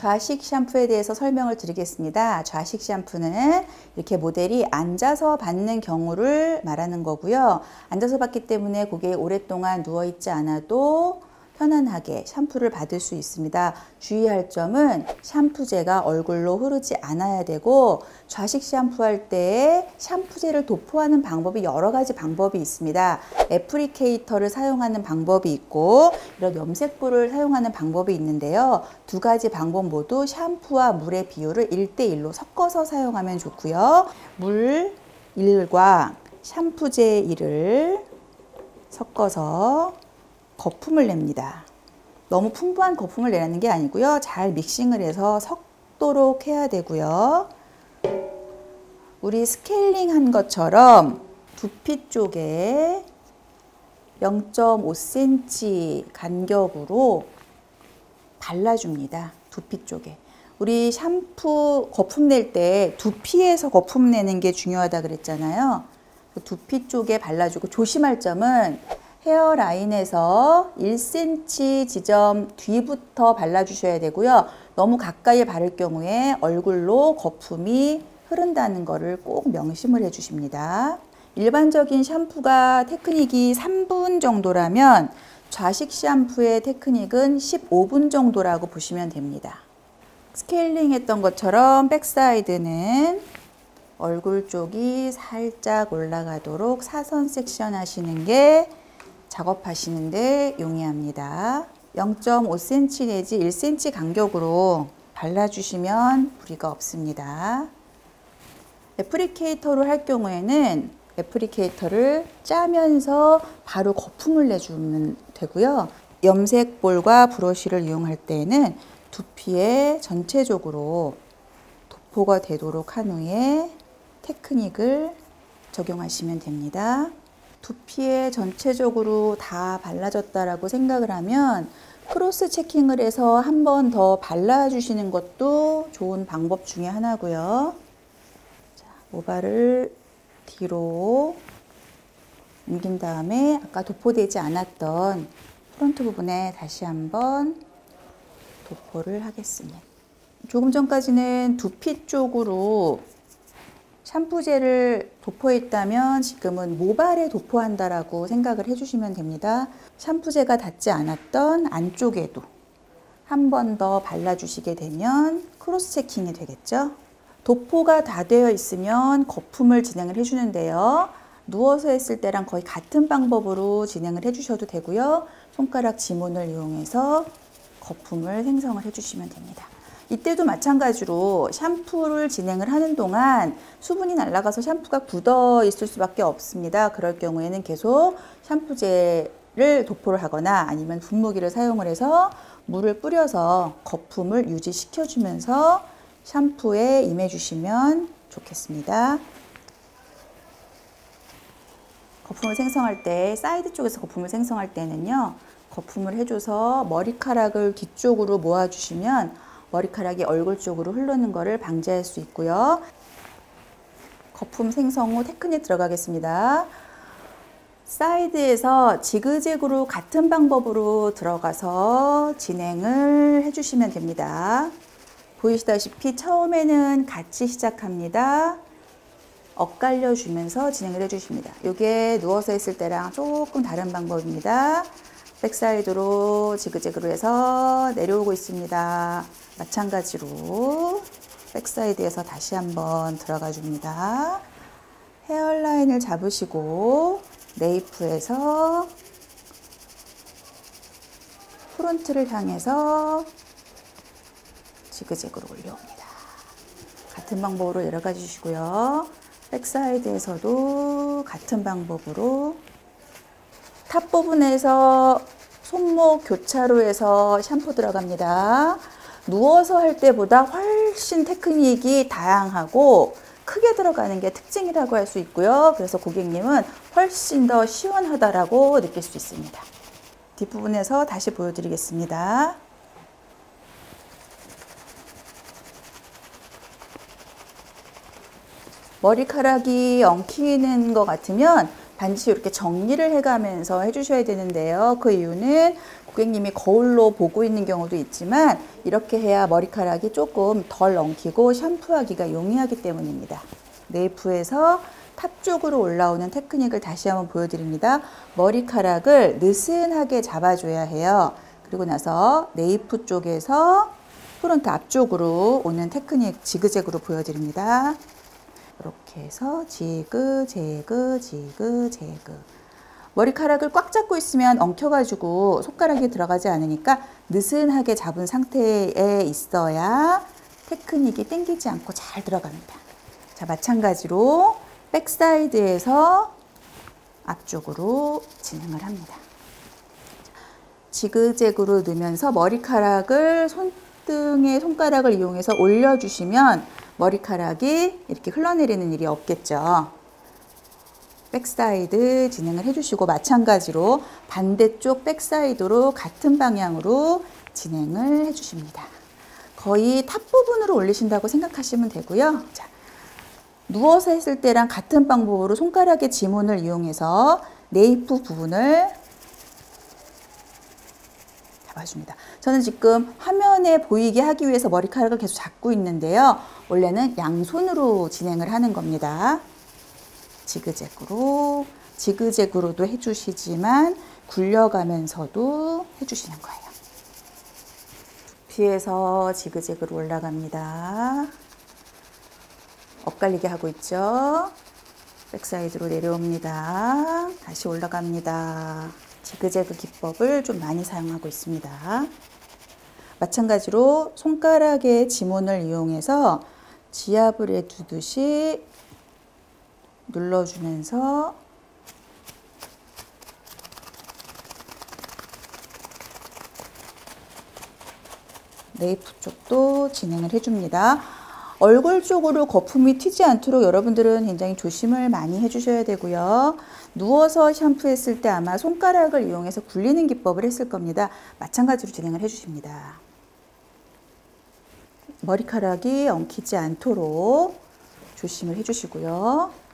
좌식 샴푸에 대해서 설명을 드리겠습니다. 좌식 샴푸는 이렇게 모델이 앉아서 받는 경우를 말하는 거고요. 앉아서 받기 때문에 고객이 오랫동안 누워있지 않아도 편안하게 샴푸를 받을 수 있습니다. 주의할 점은 샴푸제가 얼굴로 흐르지 않아야 되고, 좌식 샴푸할 때 샴푸제를 도포하는 방법이 여러 가지 방법이 있습니다. 애플리케이터를 사용하는 방법이 있고, 이런 염색볼을 사용하는 방법이 있는데요. 두 가지 방법 모두 샴푸와 물의 비율을 1:1로 섞어서 사용하면 좋고요. 물 1과 샴푸제 1을 섞어서 거품을 냅니다. 너무 풍부한 거품을 내라는 게 아니고요. 잘 믹싱을 해서 섞도록 해야 되고요. 우리 스케일링 한 것처럼 두피 쪽에 0.5cm 간격으로 발라줍니다. 두피 쪽에. 우리 샴푸 거품 낼 때 두피에서 거품 내는 게 중요하다 그랬잖아요. 두피 쪽에 발라주고, 조심할 점은 헤어라인에서 1cm 지점 뒤부터 발라주셔야 되고요. 너무 가까이 바를 경우에 얼굴로 거품이 흐른다는 것을 꼭 명심을 해주십니다. 일반적인 샴푸가 테크닉이 3분 정도라면 좌식 샴푸의 테크닉은 15분 정도라고 보시면 됩니다. 스케일링 했던 것처럼 백사이드는 얼굴 쪽이 살짝 올라가도록 사선 섹션 하시는 게 작업하시는데 용이합니다. 0.5cm 내지 1cm 간격으로 발라주시면 무리가 없습니다. 애플리케이터로 할 경우에는 애플리케이터를 짜면서 바로 거품을 내주면 되고요. 염색볼과 브러쉬를 이용할 때에는 두피에 전체적으로 도포가 되도록 한 후에 테크닉을 적용하시면 됩니다. 두피에 전체적으로 다 발라졌다라고 생각을 하면 크로스 체킹을 해서 한 번 더 발라주시는 것도 좋은 방법 중에 하나고요. 자, 모발을 뒤로 옮긴 다음에 아까 도포되지 않았던 프론트 부분에 다시 한번 도포를 하겠습니다. 조금 전까지는 두피 쪽으로 샴푸제를 도포했다면 지금은 모발에 도포한다라고 생각을 해주시면 됩니다. 샴푸제가 닿지 않았던 안쪽에도 한 번 더 발라주시게 되면 크로스 체킹이 되겠죠. 도포가 다 되어 있으면 거품을 진행을 해주는데요. 누워서 했을 때랑 거의 같은 방법으로 진행을 해주셔도 되고요. 손가락 지문을 이용해서 거품을 생성을 해주시면 됩니다. 이때도 마찬가지로 샴푸를 진행을 하는 동안 수분이 날아가서 샴푸가 굳어 있을 수밖에 없습니다. 그럴 경우에는 계속 샴푸제를 도포를 하거나 아니면 분무기를 사용을 해서 물을 뿌려서 거품을 유지시켜 주면서 샴푸에 임해 주시면 좋겠습니다. 거품을 생성할 때, 사이드 쪽에서 거품을 생성할 때는요, 거품을 해줘서 머리카락을 뒤쪽으로 모아주시면 머리카락이 얼굴 쪽으로 흐르는 것을 방지할 수 있고요. 거품 생성 후 테크닉 들어가겠습니다. 사이드에서 지그재그로 같은 방법으로 들어가서 진행을 해주시면 됩니다. 보이시다시피 처음에는 같이 시작합니다. 엇갈려 주면서 진행을 해주십니다. 이게 누워서 했을 때랑 조금 다른 방법입니다. 백사이드로 지그재그로 해서 내려오고 있습니다. 마찬가지로 백사이드에서 다시 한번 들어가 줍니다. 헤어라인을 잡으시고 네이프에서 프론트를 향해서 지그재그로 올려옵니다. 같은 방법으로 내려가 주시고요. 백사이드에서도 같은 방법으로 탑 부분에서 손목 교차로 해서 샴푸 들어갑니다. 누워서 할 때보다 훨씬 테크닉이 다양하고 크게 들어가는 게 특징이라고 할 수 있고요. 그래서 고객님은 훨씬 더 시원하다라고 느낄 수 있습니다. 뒷부분에서 다시 보여드리겠습니다. 머리카락이 엉키는 것 같으면 반드시 이렇게 정리를 해가면서 해주셔야 되는데요. 그 이유는 고객님이 거울로 보고 있는 경우도 있지만 이렇게 해야 머리카락이 조금 덜 엉키고 샴푸하기가 용이하기 때문입니다. 네이프에서 탑 쪽으로 올라오는 테크닉을 다시 한번 보여드립니다. 머리카락을 느슨하게 잡아줘야 해요. 그리고 나서 네이프 쪽에서 프론트 앞쪽으로 오는 테크닉 지그재그로 보여드립니다. 이렇게 해서 지그, 재그, 지그, 재그. 머리카락을 꽉 잡고 있으면 엉켜가지고 손가락이 들어가지 않으니까 느슨하게 잡은 상태에 있어야 테크닉이 당기지 않고 잘 들어갑니다. 자, 마찬가지로 백사이드에서 앞쪽으로 진행을 합니다. 지그재그로 넣으면서 머리카락을 손등에 손가락을 이용해서 올려주시면 머리카락이 이렇게 흘러내리는 일이 없겠죠. 백사이드 진행을 해주시고 마찬가지로 반대쪽 백사이드로 같은 방향으로 진행을 해주십니다. 거의 탑 부분으로 올리신다고 생각하시면 되고요. 자, 누워서 했을 때랑 같은 방법으로 손가락의 지문을 이용해서 네이프 부분을 잡아줍니다. 저는 지금 화면에 보이게 하기 위해서 머리카락을 계속 잡고 있는데요. 원래는 양손으로 진행을 하는 겁니다. 지그재그로도 해주시지만 굴려가면서도 해주시는 거예요. 두피에서 지그재그로 올라갑니다. 엇갈리게 하고 있죠. 백사이드로 내려옵니다. 다시 올라갑니다. 지그재그 기법을 좀 많이 사용하고 있습니다. 마찬가지로 손가락의 지문을 이용해서 지압을 해두듯이 눌러주면서 네이프 쪽도 진행을 해줍니다. 얼굴 쪽으로 거품이 튀지 않도록 여러분들은 굉장히 조심을 많이 해주셔야 되고요. 누워서 샴푸했을 때 아마 손가락을 이용해서 굴리는 기법을 했을 겁니다. 마찬가지로 진행을 해주십니다. 머리카락이 엉키지 않도록 조심을 해주시고요.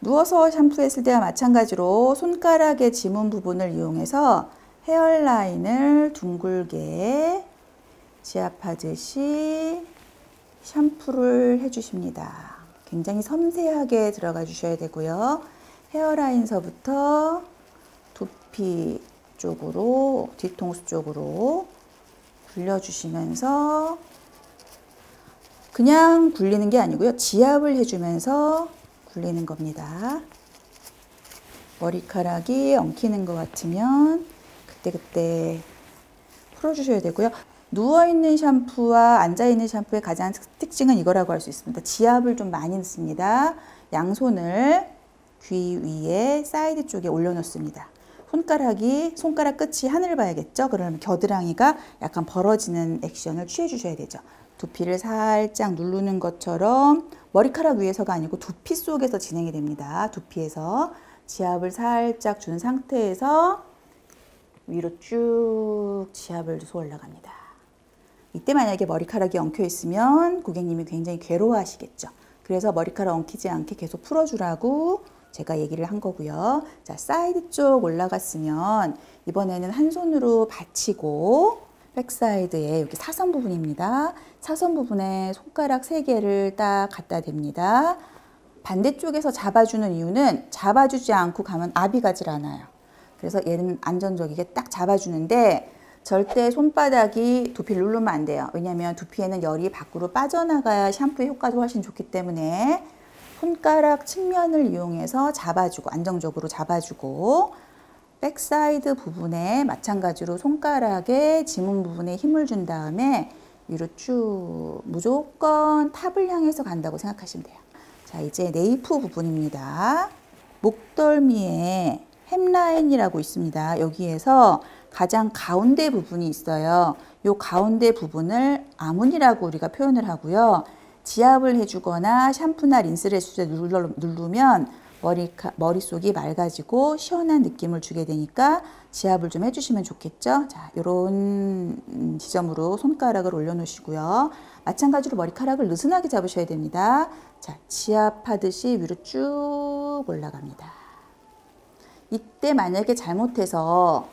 누워서 샴푸했을 때와 마찬가지로 손가락의 지문 부분을 이용해서 헤어라인을 둥글게 지압하듯이 샴푸를 해주십니다. 굉장히 섬세하게 들어가 주셔야 되고요. 헤어라인서부터 두피 쪽으로, 뒤통수 쪽으로 굴려주시면서 그냥 굴리는 게 아니고요. 지압을 해주면서 굴리는 겁니다. 머리카락이 엉키는 것 같으면 그때그때 풀어주셔야 되고요. 누워있는 샴푸와 앉아있는 샴푸의 가장 특징은 이거라고 할 수 있습니다. 지압을 좀 많이 넣습니다. 양손을 귀 위에 사이드 쪽에 올려놓습니다. 손가락 끝이 하늘을 봐야겠죠? 그러면 겨드랑이가 약간 벌어지는 액션을 취해주셔야 되죠. 두피를 살짝 누르는 것처럼 머리카락 위에서가 아니고 두피 속에서 진행이 됩니다. 두피에서 지압을 살짝 준 상태에서 위로 쭉 지압을 줘서 올라갑니다. 이때 만약에 머리카락이 엉켜 있으면 고객님이 굉장히 괴로워하시겠죠. 그래서 머리카락 엉키지 않게 계속 풀어주라고 제가 얘기를 한 거고요. 자, 사이드 쪽 올라갔으면 이번에는 한 손으로 받치고 백사이드에 여기 사선 부분입니다. 사선 부분에 손가락 3개를 딱 갖다 댑니다. 반대쪽에서 잡아주는 이유는 잡아주지 않고 가면 압이 가질 않아요. 그래서 얘는 안전적이게 딱 잡아주는데 절대 손바닥이 두피를 누르면 안 돼요. 왜냐하면 두피에는 열이 밖으로 빠져나가야 샴푸의 효과도 훨씬 좋기 때문에 손가락 측면을 이용해서 잡아주고 안정적으로 잡아주고 백사이드 부분에 마찬가지로 손가락의 지문 부분에 힘을 준 다음에 위로 쭉 무조건 탑을 향해서 간다고 생각하시면 돼요. 자, 이제 네이프 부분입니다. 목덜미에 햄라인이라고 있습니다. 여기에서 가장 가운데 부분이 있어요. 이 가운데 부분을 아문이라고 우리가 표현을 하고요. 지압을 해주거나 샴푸나 린스를 했을 때 누르면 머릿속이 맑아지고 시원한 느낌을 주게 되니까 지압을 좀 해주시면 좋겠죠. 자, 이런 지점으로 손가락을 올려놓으시고요. 마찬가지로 머리카락을 느슨하게 잡으셔야 됩니다. 자, 지압하듯이 위로 쭉 올라갑니다. 이때 만약에 잘못해서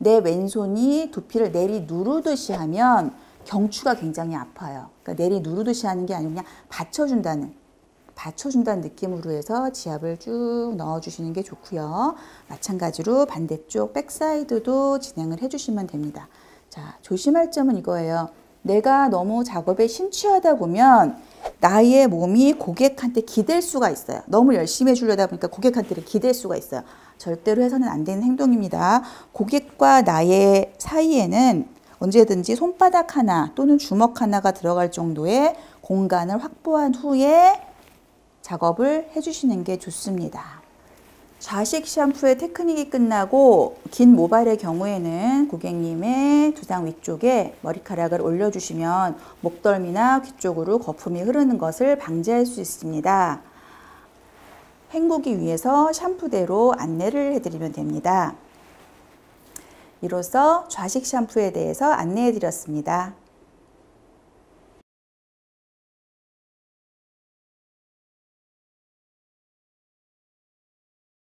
내 왼손이 두피를 내리 누르듯이 하면 경추가 굉장히 아파요. 그러니까 내리 누르듯이 하는 게 아니고 그냥 받쳐준다는 느낌으로 해서 지압을 쭉 넣어주시는 게 좋고요. 마찬가지로 반대쪽 백사이드도 진행을 해주시면 됩니다. 자, 조심할 점은 이거예요. 내가 너무 작업에 심취하다 보면 나의 몸이 고객한테 기댈 수가 있어요. 너무 열심히 해주려다 보니까 고객한테 기댈 수가 있어요. 절대로 해서는 안 되는 행동입니다. 고객과 나의 사이에는 언제든지 손바닥 하나 또는 주먹 하나가 들어갈 정도의 공간을 확보한 후에 작업을 해주시는 게 좋습니다. 좌식 샴푸의 테크닉이 끝나고 긴 모발의 경우에는 고객님의 두상 위쪽에 머리카락을 올려주시면 목덜미나 귀 쪽으로 거품이 흐르는 것을 방지할 수 있습니다. 헹구기 위해서 샴푸대로 안내를 해드리면 됩니다. 이로써 좌식 샴푸에 대해서 안내해 드렸습니다.